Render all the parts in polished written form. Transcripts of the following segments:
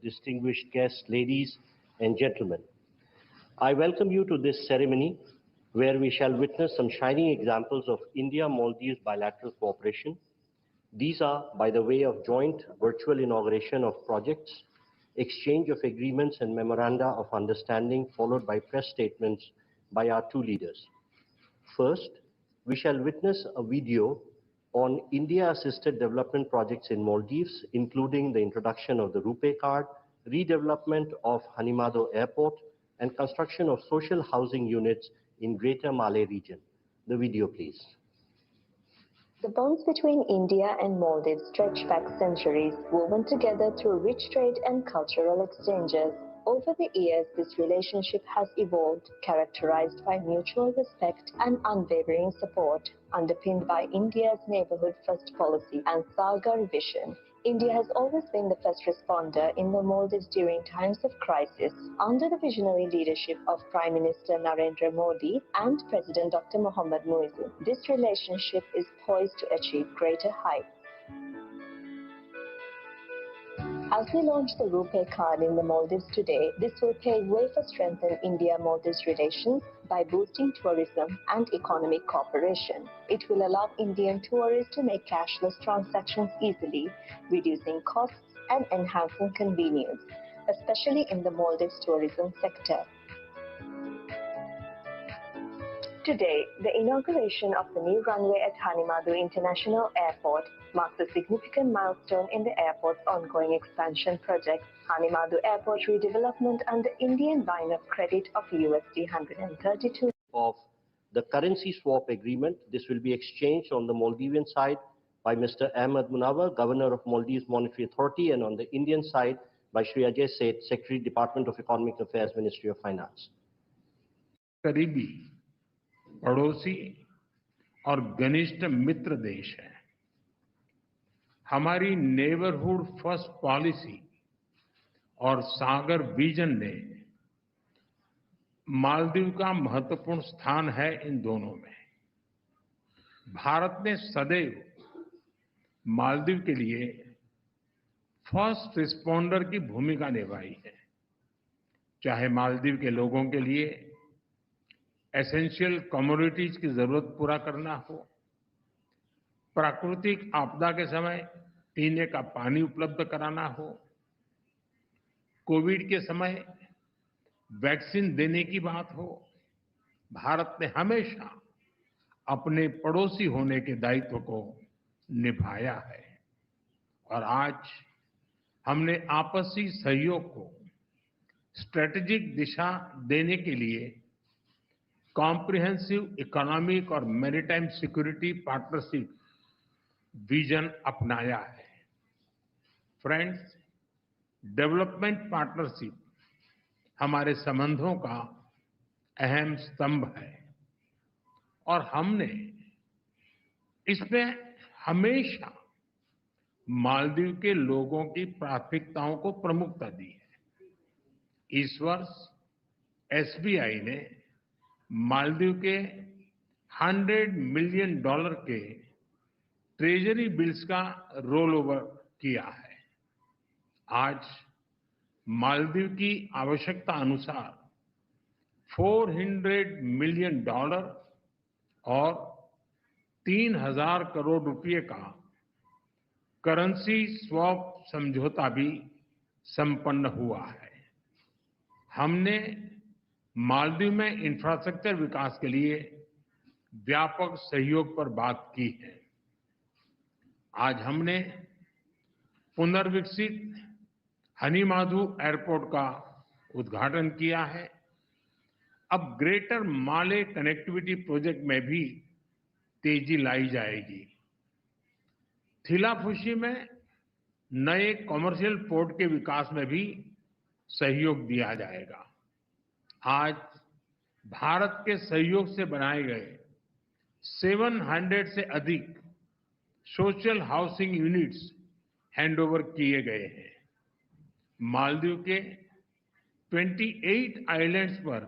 distinguished guests, ladies and gentlemen. I welcome you to this ceremony where we shall witness some shining examples of India-Maldives bilateral cooperation. These are by the way of joint virtual inauguration of projects, exchange of agreements and memoranda of understanding, followed by press statements by our two leaders. First, we shall witness a video on India-assisted development projects in Maldives, including the introduction of the RuPay card, redevelopment of Hanimado Airport, and construction of social housing units in Greater Malay region. The video, please. The bonds between India and Maldives stretch back centuries, woven together through rich trade and cultural exchanges. Over the years, this relationship has evolved, characterized by mutual respect and unwavering support, underpinned by India's neighborhood-first policy and Sagar vision. India has always been the first responder in the Maldives during times of crisis. Under the visionary leadership of Prime Minister Narendra Modi and President Dr. Mohammad Muizzu, this relationship is poised to achieve greater heights. As we launch the RuPay card in the Maldives today, this will pave way for strengthening India-Maldives relations by boosting tourism and economic cooperation. It will allow Indian tourists to make cashless transactions easily, reducing costs and enhancing convenience, especially in the Maldives tourism sector. Today, the inauguration of the new runway at Hanimado International Airport marks a significant milestone in the airport's ongoing expansion project. Hanimado Airport redevelopment under Indian line of credit of USD 132 of the currency swap agreement. This will be exchanged on the Maldivian side by Mr. Ahmed Munawar, Governor of Maldives Monetary Authority, and on the Indian side by Shri Ajay Seth, Secretary, Department of Economic Affairs, Ministry of Finance. करीबी पड़ोसी और घनिष्ठ मित्र देश है। हमारी neighbourhood first policy और सागर vision ने मालदीव का महत्वपूर्ण स्थान है इन दोनों में। भारत ने सदैव मालदीव के लिए फर्स्ट रिस्पॉन्डर की भूमिका निभाई है, चाहे मालदीव के लोगों के लिए एसेंशियल कमोडिटीज की जरूरत पूरा करना हो, प्राकृतिक आपदा के समय पीने का पानी उपलब्ध कराना हो, कोविड के समय वैक्सीन देने की बात हो। भारत ने हमेशा अपने पड़ोसी होने के दायित्व को निभाया है और आज हमने आपसी सहयोग को स्ट्रेटेजिक दिशा देने के लिए कॉम्प्रिहेंसिव इकोनॉमिक और मैरीटाइम सिक्योरिटी पार्टनरशिप विजन अपनाया है। फ्रेंड्स, डेवलपमेंट पार्टनरशिप हमारे संबंधों का अहम स्तंभ है और हमने इसमें हमेशा मालदीव के लोगों की प्राथमिकताओं को प्रमुखता दी है। इस वर्ष एसबीआई ने मालदीव के $100 मिलियन के ट्रेजरी बिल्स का रोल ओवर किया है। आज मालदीव की आवश्यकता अनुसार $400 मिलियन और 3,000 करोड़ रुपए का करेंसी स्वैप समझौता भी संपन्न हुआ है। हमने मालदीव में इंफ्रास्ट्रक्चर विकास के लिए व्यापक सहयोग पर बात की है। आज हमने पुनर्विकसित हनीमाधु एयरपोर्ट का उद्घाटन किया है। अब ग्रेटर माले कनेक्टिविटी प्रोजेक्ट में भी तेजी लाई जाएगी। थिलाफुशी में नए कमर्शियल पोर्ट के विकास में भी सहयोग दिया जाएगा। आज भारत के सहयोग से बनाए गए 700 से अधिक सोशल हाउसिंग यूनिट्स हैंडओवर किए गए हैं। मालदीव के 28 आइलैंड्स पर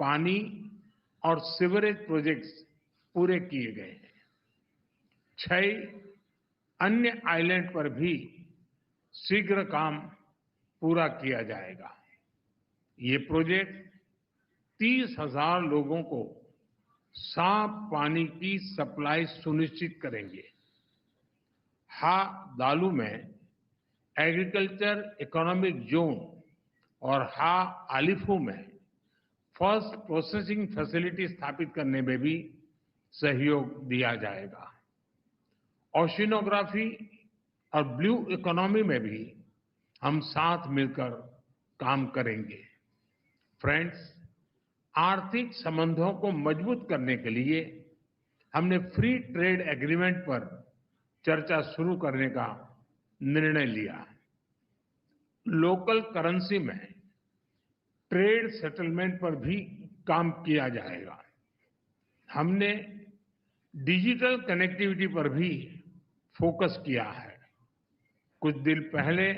पानी और सीवरेज प्रोजेक्ट्स पूरे किए गए हैं। 6 अन्य आइलैंड पर भी शीघ्र काम पूरा किया जाएगा। ये प्रोजेक्ट 30,000 लोगों को साफ पानी की सप्लाई सुनिश्चित करेंगे। हा दालू में एग्रीकल्चर इकोनॉमिक जोन और हा आलिफू में फर्स्ट प्रोसेसिंग फैसिलिटी स्थापित करने में भी सहयोग दिया जाएगा। ओशिनोग्राफी और ब्लू इकोनॉमी में भी हम साथ मिलकर काम करेंगे। फ्रेंड्स, आर्थिक संबंधों को मजबूत करने के लिए हमने फ्री ट्रेड एग्रीमेंट पर चर्चा शुरू करने का निर्णय लिया। लोकल करेंसी में ट्रेड सेटलमेंट पर भी काम किया जाएगा। हमने डिजिटल कनेक्टिविटी पर भी फोकस किया है। कुछ दिन पहले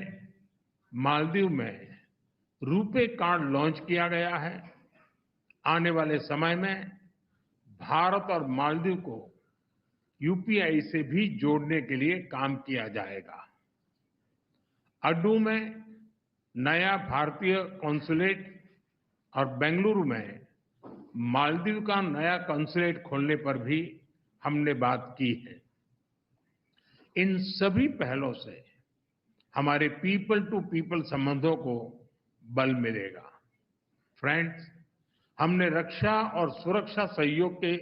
मालदीव में रुपे कार्ड लॉन्च किया गया है। आने वाले समय में भारत और मालदीव को यूपीआई से भी जोड़ने के लिए काम किया जाएगा। अड्डू में नया भारतीय कॉन्सुलेट और बेंगलुरु में मालदीव का नया कॉन्सुलेट खोलने पर भी हमने बात की है। इन सभी पहलों से हमारे पीपल टू पीपल संबंधों को बल मिलेगा। फ्रेंड्स, हमने रक्षा और सुरक्षा सहयोग के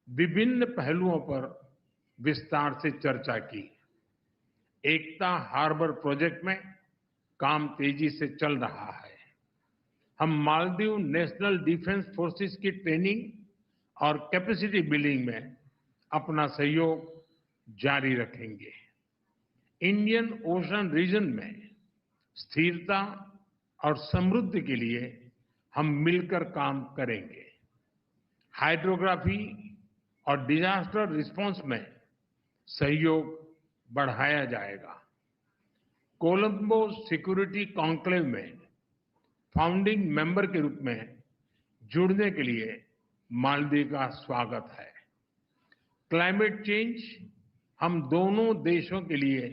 विभिन्न पहलुओं पर विस्तार से चर्चा की। एकता हार्बर प्रोजेक्ट में काम तेजी से चल रहा है। हम मालदीव नेशनल डिफेंस फोर्सेस की ट्रेनिंग और कैपेसिटी बिल्डिंग में अपना सहयोग जारी रखेंगे। इंडियन ओशन रीजन में स्थिरता और समृद्धि के लिए हम मिलकर काम करेंगे। हाइड्रोग्राफी और डिजास्टर रिस्पांस में सहयोग बढ़ाया जाएगा। कोलंबो सिक्योरिटी कॉन्क्लेव में फाउंडिंग मेंबर के रूप में जुड़ने के लिए मालदीव का स्वागत है। क्लाइमेट चेंज हम दोनों देशों के लिए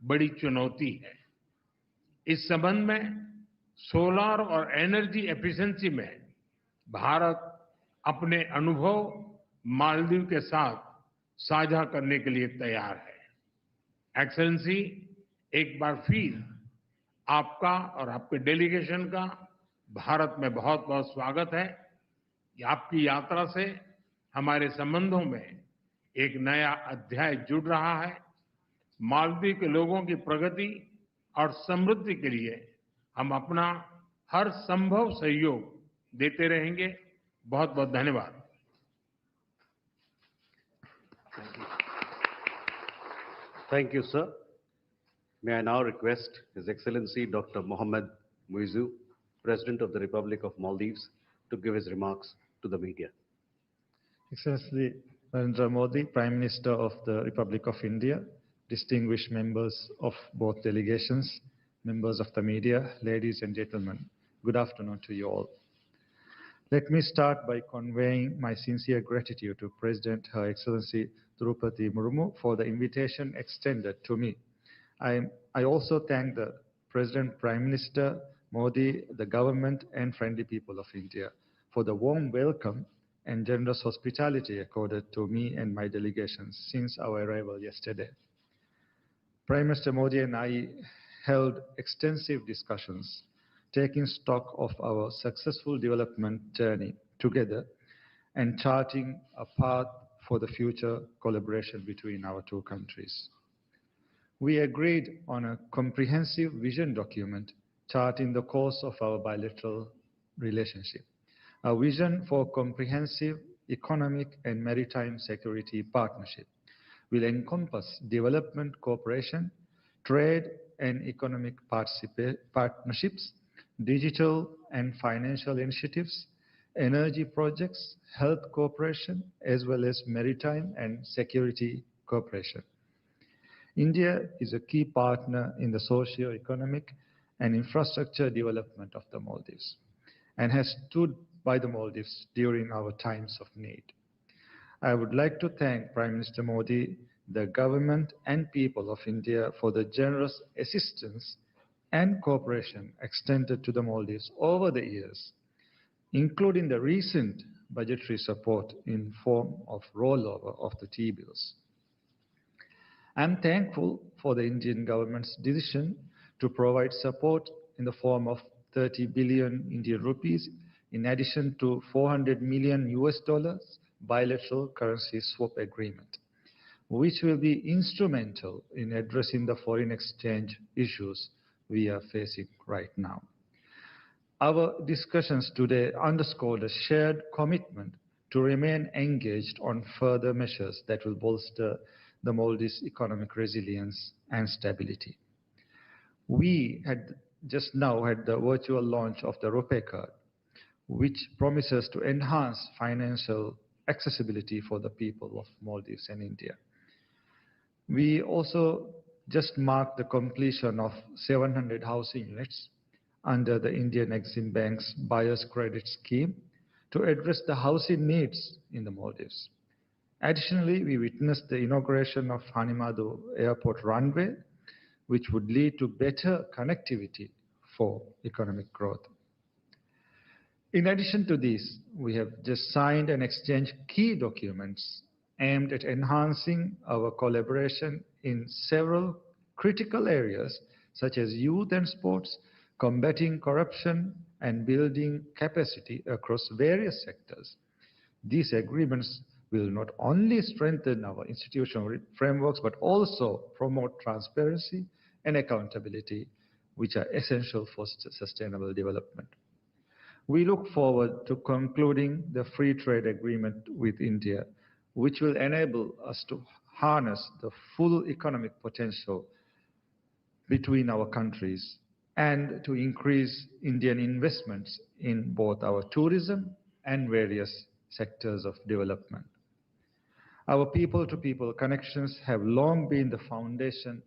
बड़ी चुनौती है। इस संबंध में सोलर और एनर्जी एफिशिएंसी में भारत अपने अनुभव मालदीव के साथ साझा करने के लिए तैयार है। एक्सेलेंसी, एक बार फिर आपका और आपके डेलीगेशन का भारत में बहुत बहुत स्वागत है। आपकी यात्रा से हमारे संबंधों में एक नया अध्याय जुड़ रहा है। मालदीव के लोगों की प्रगति और समृद्धि के लिए हम अपना हर संभव सहयोग देते रहेंगे। बहुत बहुत धन्यवाद। Thank you, sir. May I now request His Excellency Dr. Mohammed Muizzu, President of the Republic of Maldives, to give his remarks to the media. Excellency Narendra Modi, Prime Minister of the Republic of India, distinguished members of both delegations, members of the media, ladies and gentlemen, good afternoon to you all. Let me start by conveying my sincere gratitude to President Her Excellency Drupadi Murmu for the invitation extended to me. I also thank the President, Prime Minister Modi, the government and friendly people of India for the warm welcome and generous hospitality accorded to me and my delegations since our arrival yesterday. Prime Minister Modi and I held extensive discussions, taking stock of our successful development journey together and charting a path for the future collaboration between our two countries. We agreed on a comprehensive vision document charting the course of our bilateral relationship. A vision for comprehensive economic and maritime security partnership will encompass development cooperation, trade and economic partnerships, digital and financial initiatives, energy projects, health cooperation, as well as maritime and security cooperation. India is a key partner in the socio-economic and infrastructure development of the Maldives and has stood by the Maldives during our times of need. I would like to thank Prime Minister Modi, the government and people of India for the generous assistance and cooperation extended to the Maldives over the years, including the recent budgetary support in form of rollover of the T-bills. I'm thankful for the Indian government's decision to provide support in the form of 30 billion Indian rupees in addition to $400 million bilateral currency swap agreement, which will be instrumental in addressing the foreign exchange issues we are facing right now. Our discussions today underscored a shared commitment to remain engaged on further measures that will bolster the Maldives' economic resilience and stability. We had just now had the virtual launch of the Rupee card, which promises to enhance financial accessibility for the people of Maldives and India. We also just marked the completion of 700 housing units under the Indian Exim Bank's Buyer's Credit Scheme to address the housing needs in the Maldives. Additionally, we witnessed the inauguration of Hanimadu Airport runway, which would lead to better connectivity for economic growth. In addition to this, we have just signed and exchanged key documents aimed at enhancing our collaboration in several critical areas such as youth and sports, combating corruption, and building capacity across various sectors. These agreements will not only strengthen our institutional frameworks, but also promote transparency and accountability, which are essential for sustainable development. We look forward to concluding the free trade agreement with India, which will enable us to harness the full economic potential between our countries and to increase Indian investments in both our tourism and various sectors of development. Our people-to-people connections have long been the foundation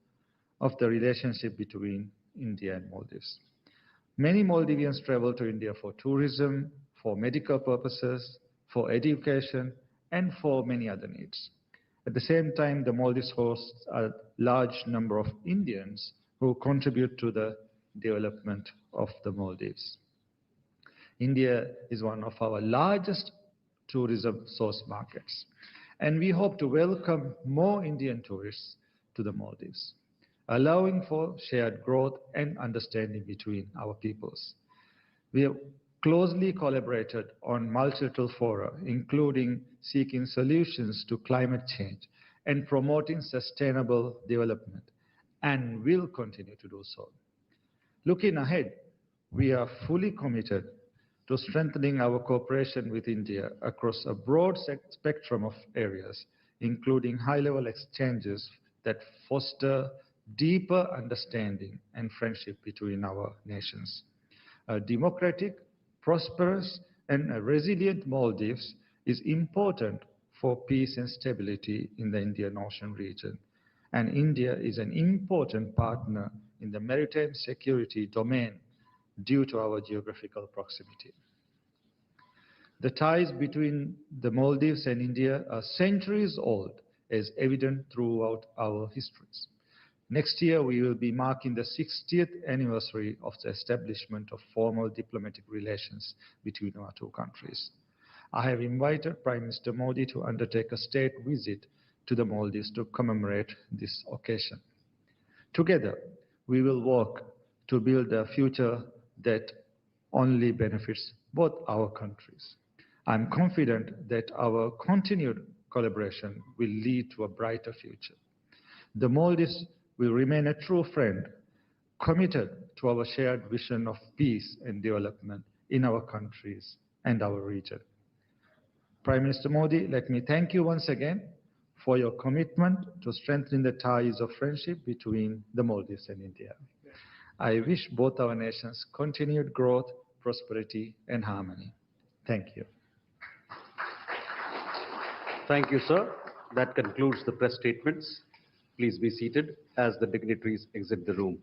of the relationship between India and Maldives. Many Maldivians travel to India for tourism, for medical purposes, for education, and for many other needs. At the same time, the Maldives hosts a large number of Indians who contribute to the development of the Maldives. India is one of our largest tourism source markets, and we hope to welcome more Indian tourists to the Maldives, allowing for shared growth and understanding between our peoples. We have closely collaborated on multilateral fora, including seeking solutions to climate change and promoting sustainable development, and will continue to do so. Looking ahead, we are fully committed to strengthening our cooperation with India across a broad spectrum of areas, including high-level exchanges that foster deeper understanding and friendship between our nations. A democratic, prosperous, and a resilient Maldives is important for peace and stability in the Indian Ocean region, and India is an important partner in the maritime security domain due to our geographical proximity. The ties between the Maldives and India are centuries old, as evident throughout our histories. Next year, we will be marking the 60th anniversary of the establishment of formal diplomatic relations between our two countries. I have invited Prime Minister Modi to undertake a state visit to the Maldives to commemorate this occasion. Together, we will work to build a future that only benefits both our countries. I'm confident that our continued collaboration will lead to a brighter future. The Maldives will remain a true friend, committed to our shared vision of peace and development in our countries and our region. Prime Minister Modi, let me thank you once again for your commitment to strengthening the ties of friendship between the Maldives and India. I wish both our nations continued growth, prosperity, and harmony. Thank you. Thank you, sir. That concludes the press statements. Please be seated as the dignitaries exit the room.